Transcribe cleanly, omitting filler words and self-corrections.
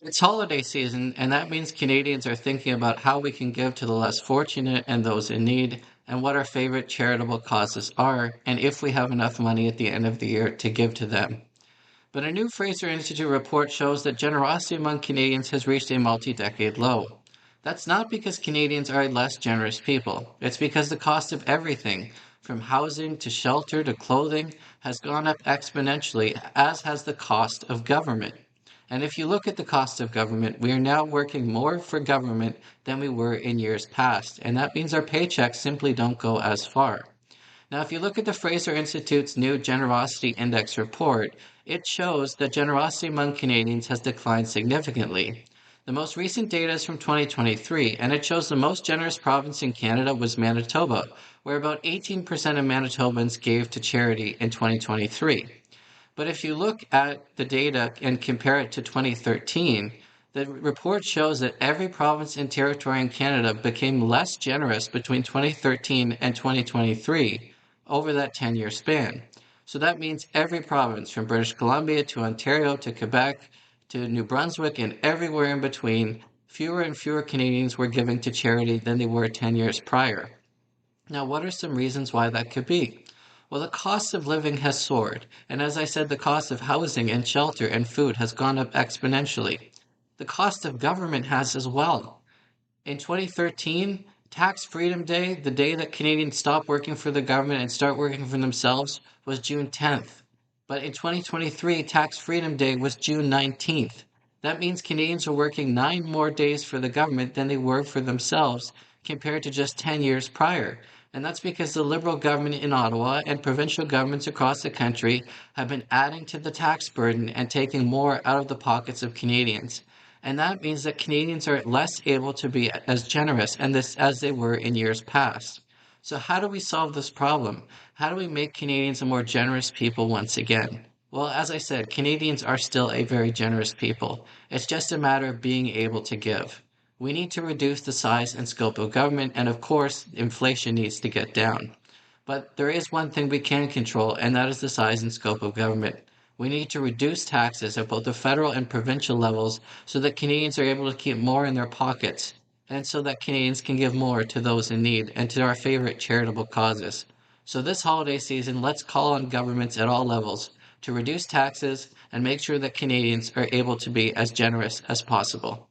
It's holiday season, and that means Canadians are thinking about how we can give to the less fortunate and those in need, and what our favorite charitable causes are, and if we have enough money at the end of the year to give to them. But a new Fraser Institute report shows that generosity among Canadians has reached a multi-decade low. That's not because Canadians are a less generous people. It's because the cost of everything, from housing to shelter to clothing, has gone up exponentially, as has the cost of government. And if you look at the cost of government, we are now working more for government than we were in years past, and that means our paychecks simply don't go as far. Now, if you look at the Fraser Institute's new Generosity Index report, it shows that generosity among Canadians has declined significantly. The most recent data is from 2023, and it shows the most generous province in Canada was Manitoba, where about 18% of Manitobans gave to charity in 2023. But if you look at the data and compare it to 2013, the report shows that every province and territory in Canada became less generous between 2013 and 2023 over that 10-year span. So that means every province, from British Columbia to Ontario to Quebec to New Brunswick and everywhere in between, fewer and fewer Canadians were giving to charity than they were 10 years prior. Now, what are some reasons why that could be? Well, the cost of living has soared, and as I said, the cost of housing and shelter and food has gone up exponentially. The cost of government has as well. In 2013, Tax Freedom Day, the day that Canadians stop working for the government and start working for themselves, was June 10th. But in 2023, Tax Freedom Day was June 19th. That means Canadians are working 9 more days for the government than they were for themselves compared to just 10 years prior. And that's because the Liberal government in Ottawa and provincial governments across the country have been adding to the tax burden and taking more out of the pockets of Canadians. And that means that Canadians are less able to be as generous and this as they were in years past. So how do we solve this problem? How do we make Canadians a more generous people once again? Well, as I said, Canadians are still a very generous people. It's just a matter of being able to give. We need to reduce the size and scope of government, and of course, inflation needs to get down. But there is one thing we can control, and that is the size and scope of government. We need to reduce taxes at both the federal and provincial levels so that Canadians are able to keep more in their pockets, and so that Canadians can give more to those in need and to our favorite charitable causes. So this holiday season, let's call on governments at all levels to reduce taxes and make sure that Canadians are able to be as generous as possible.